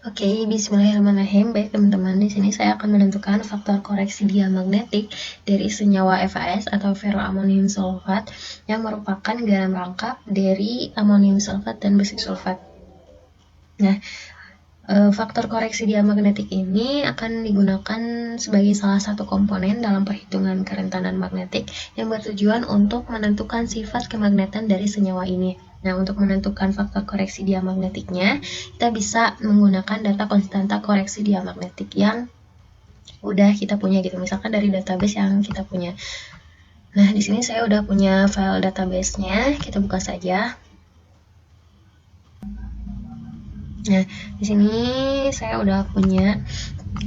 Oke, bismillahirrahmanirrahim. Baik teman-teman, di sini saya akan menentukan faktor koreksi diamagnetik dari senyawa FAS atau ferroamonium sulfat yang merupakan garam rangkap dari amonium sulfat dan besi sulfat. Nah, faktor koreksi diamagnetik ini akan digunakan sebagai salah satu komponen dalam perhitungan kerentanan magnetik yang bertujuan untuk menentukan sifat kemagnetan dari senyawa ini. Nah, untuk menentukan faktor koreksi diamagnetiknya, kita bisa menggunakan data konstanta koreksi diamagnetik yang udah kita punya gitu. Misalkan dari database yang kita punya. Nah, di sini saya udah punya file database-nya. Kita buka saja. Nah, di sini saya udah punya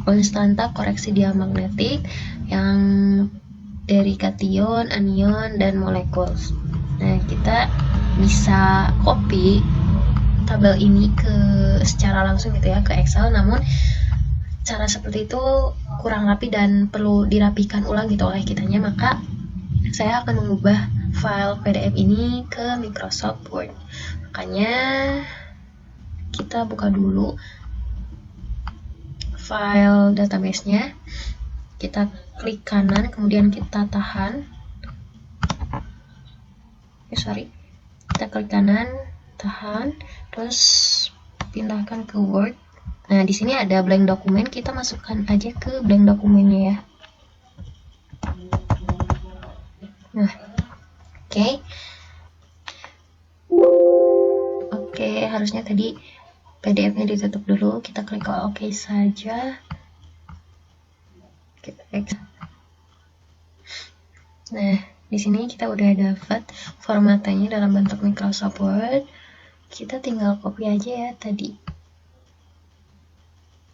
konstanta koreksi diamagnetik yang dari kation, anion, dan molekul. Nah, kita bisa copy tabel ini secara langsung gitu ya ke Excel, namun cara seperti itu kurang rapi dan perlu dirapikan ulang gitu oleh kitanya, maka saya akan mengubah file PDF ini ke Microsoft Word. Makanya kita buka dulu file database-nya, kita klik kanan, kemudian kita tahan. Kita klik kanan, tahan, terus pindahkan ke Word. Nah, di sini ada blank dokumen, kita masukkan aja ke blank dokumennya ya. Nah, oke, harusnya tadi PDF-nya ditutup dulu. Kita klik OK saja. Kita exit. Nah, di sini kita udah dapat formatnya dalam bentuk Microsoft Word. Kita tinggal copy aja ya tadi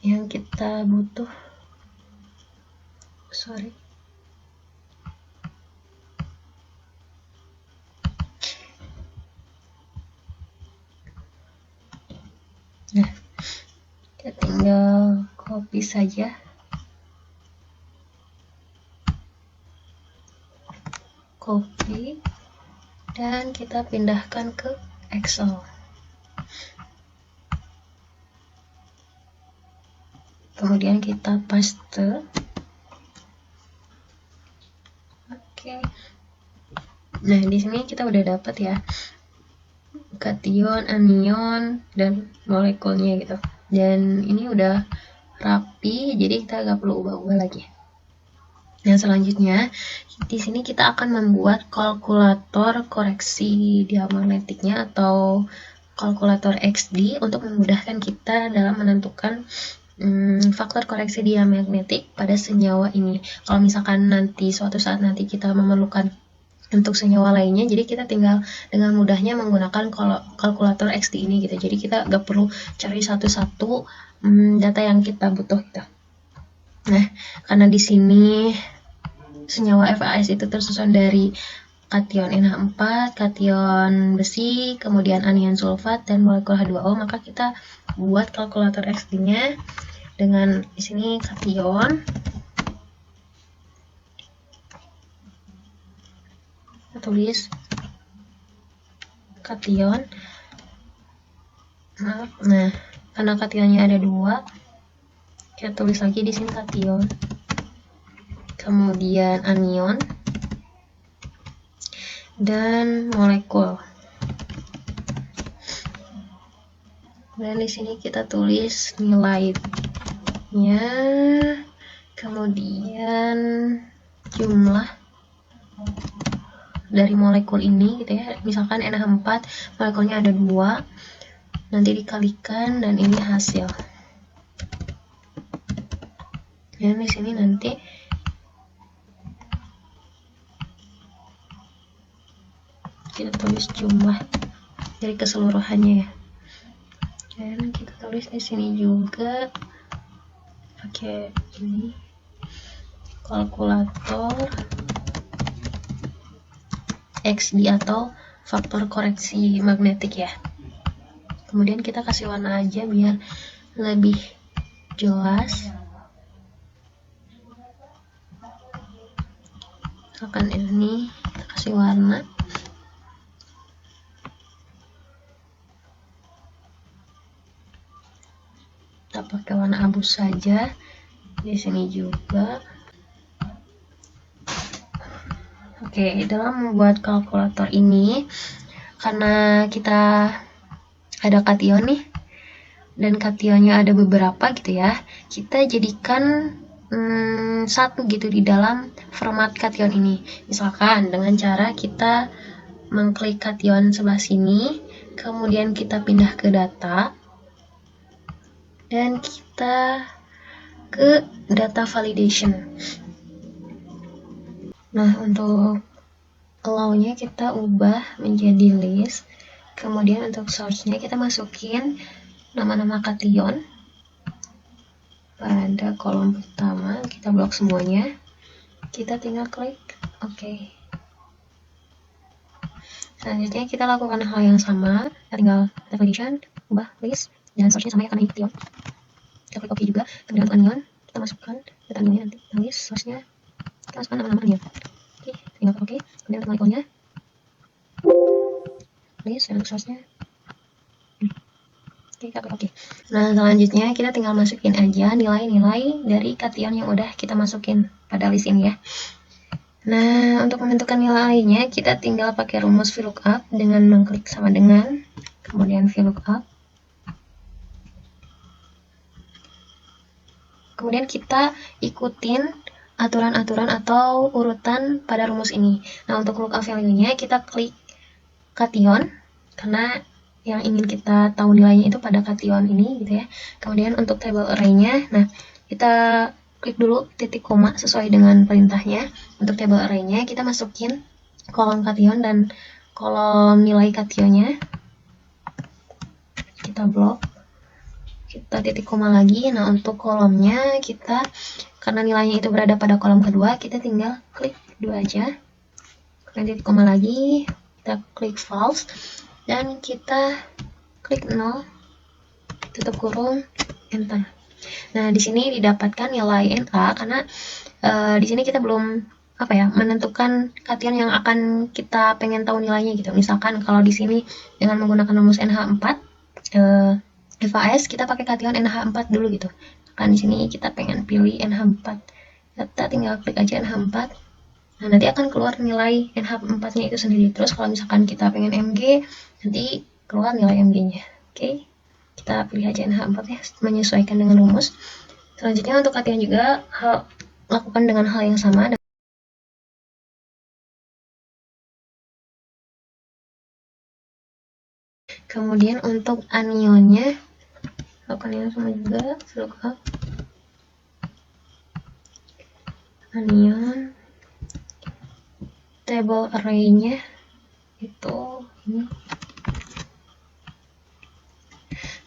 yang kita butuh. Nah, kita tinggal copy saja. Copy dan kita pindahkan ke Excel. Kemudian kita paste. Oke. Nah, di sini kita udah dapat ya kation, anion, dan molekulnya gitu. Dan ini udah rapi, jadi kita nggak perlu ubah-ubah lagi. Nah, selanjutnya di sini kita akan membuat kalkulator koreksi diamagnetiknya atau kalkulator XD untuk memudahkan kita dalam menentukan faktor koreksi diamagnetik pada senyawa ini. Kalau misalkan nanti suatu saat nanti kita memerlukan untuk senyawa lainnya, jadi kita tinggal dengan mudahnya menggunakan kalkulator XD ini gitu. Jadi kita nggak perlu cari satu-satu data yang kita butuh gitu. Nah, karena di sini senyawa FAS itu tersusun dari kation NH4, kation besi, kemudian anion sulfat, dan molekul H2O, maka kita buat kalkulator XD-nya dengan di sini kation. Kita tulis kation. Nah, karena kationnya ada 2, kita tulis lagi di sini kation. Kemudian anion dan molekul. Dan di sini kita tulis nilainya, kemudian jumlah dari molekul ini gitu ya. Misalkan NH4 molekulnya ada 2, nanti dikalikan dan ini hasil. Dan di sini nanti kita tulis jumlah dari keseluruhannya ya. Dan kita tulis di sini juga pakai ini kalkulator XD atau faktor koreksi magnetik ya. Kemudian kita kasih warna aja biar lebih jelas. Misalkan ini kita kasih warna. kita pakai warna abu saja. Di sini juga. Oke, dalam membuat kalkulator ini, karena kita ada kation nih, dan kationnya ada beberapa gitu ya, kita jadikan satu gitu di dalam format kation ini. Misalkan dengan cara kita mengklik kation sebelah sini, kemudian kita pindah ke data, dan kita ke data validation. Nah, untuk allow-nya kita ubah menjadi list. Kemudian untuk source-nya kita masukin nama-nama kation pada kolom pertama. Kita blok semuanya. Kita tinggal klik OK. Selanjutnya kita lakukan hal yang sama. Kita tinggal data validation, ubah list, dan source-nya sama ya karena ini kation. Kita klik OK juga. Kemudian untuk onion, kita masukkan data onionnya nanti. List, source-nya kita masukkan nama-nama onion. Oke, tinggal OK. Kemudian untuk molekulnya, list, dan untuk source-nya. Oke, kita klik OK. Nah, selanjutnya kita tinggal masukin aja nilai-nilai dari kation yang udah kita masukin pada list ini ya. Nah, untuk menentukan nilainya, kita tinggal pakai rumus VLOOKUP dengan mengklik sama dengan, kemudian VLOOKUP. Kemudian kita ikutin aturan-aturan atau urutan pada rumus ini. Nah, untuk lookup value-nya kita klik kation, karena yang ingin kita tahu nilainya itu pada kation ini gitu ya. Kemudian untuk table array-nya, nah kita klik dulu titik koma sesuai dengan perintahnya. Untuk table array-nya kita masukin kolom kation dan kolom nilai kationnya. Kita blok. Kita titik koma lagi. Nah, untuk kolomnya kita, karena nilainya itu berada pada kolom kedua, kita tinggal klik dua aja. Kemudian titik koma lagi, kita klik false, dan kita klik 0, tutup kurung, enter. Nah, di sini didapatkan nilai NA karena di sini kita belum menentukan kation yang akan kita pengen tahu nilainya gitu. Misalkan kalau di sini dengan menggunakan rumus NH4, FAS kita pakai kation NH4 dulu gitu. Kan di sini kita pengen pilih NH4. Kita tinggal klik aja NH4. Nah, nanti akan keluar nilai NH4-nya itu sendiri. Terus kalau misalkan kita pengen MG, nanti keluar nilai MG-nya. Oke. Kita pilih aja NH4 ya, menyesuaikan dengan rumus. Selanjutnya untuk kation juga lakukan dengan hal yang sama. Kemudian untuk anionnya lakukan yang sama juga, VLOOKUP anion, table array-nya itu ini.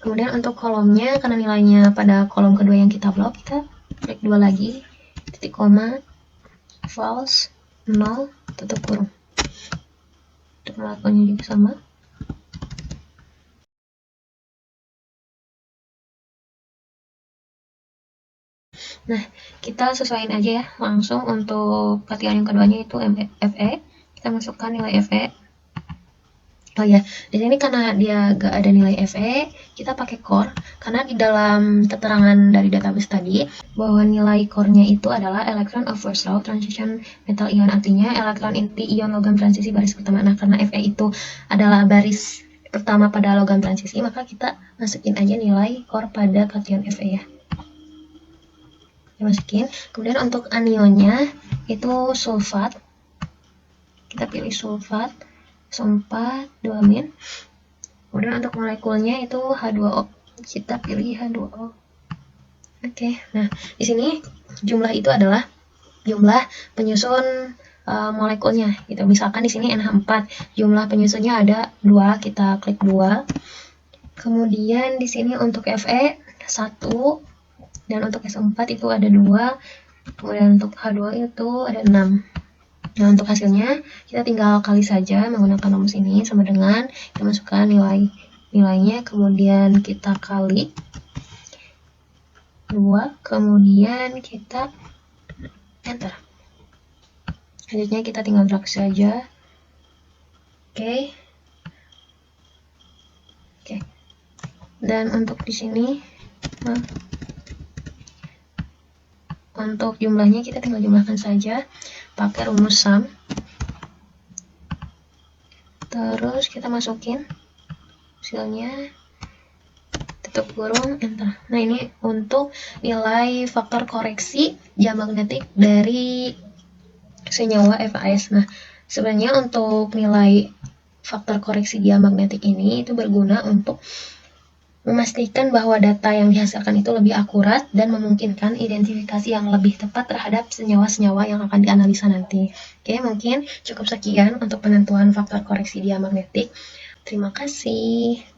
Kemudian untuk kolomnya, karena nilainya pada kolom kedua yang kita blok, kita klik dua lagi, titik koma, false, 0, tutup kurung. Untuk melakukannya juga sama. Nah, kita sesuaiin aja ya, langsung untuk kation yang keduanya itu FE. Kita masukkan nilai FE. Oh ya, di sini karena dia gak ada nilai FE, kita pakai core. Karena di dalam keterangan dari database tadi, bahwa nilai core-nya itu adalah electron of first row transition metal ion, artinya elektron inti ion logam transisi baris pertama. Nah, karena Fe itu adalah baris pertama pada logam transisi, maka kita masukin aja nilai core pada kation Fe ya. Masukin. Kemudian untuk anionnya itu sulfat. Kita pilih sulfat 4 2-. Kemudian untuk molekulnya itu H2O. Kita pilih H2O. Oke. Nah, di sini jumlah itu adalah jumlah penyusun molekulnya gitu. Misalkan di sini NH4, jumlah penyusunnya ada 2, kita klik 2. Kemudian di sini untuk Fe 1. Dan untuk S4 itu ada 2, kemudian untuk H2 itu ada 6. Nah, untuk hasilnya kita tinggal kali saja menggunakan rumus ini sama dengan kita masukkan nilainya, kemudian kita kali 2, kemudian kita enter. Selanjutnya kita tinggal drag saja. Oke. Dan untuk di sini Nah, untuk jumlahnya kita tinggal jumlahkan saja pakai rumus sum. Terus kita masukin hasilnya, tutup kurung, enter. Nah, ini untuk nilai faktor koreksi jam magnetik dari senyawa FAS. Nah, sebenarnya untuk nilai faktor koreksi jam magnetik ini itu berguna untuk memastikan bahwa data yang dihasilkan itu lebih akurat dan memungkinkan identifikasi yang lebih tepat terhadap senyawa-senyawa yang akan dianalisa nanti. Oke, mungkin cukup sekian untuk penentuan faktor koreksi diamagnetik. Terima kasih.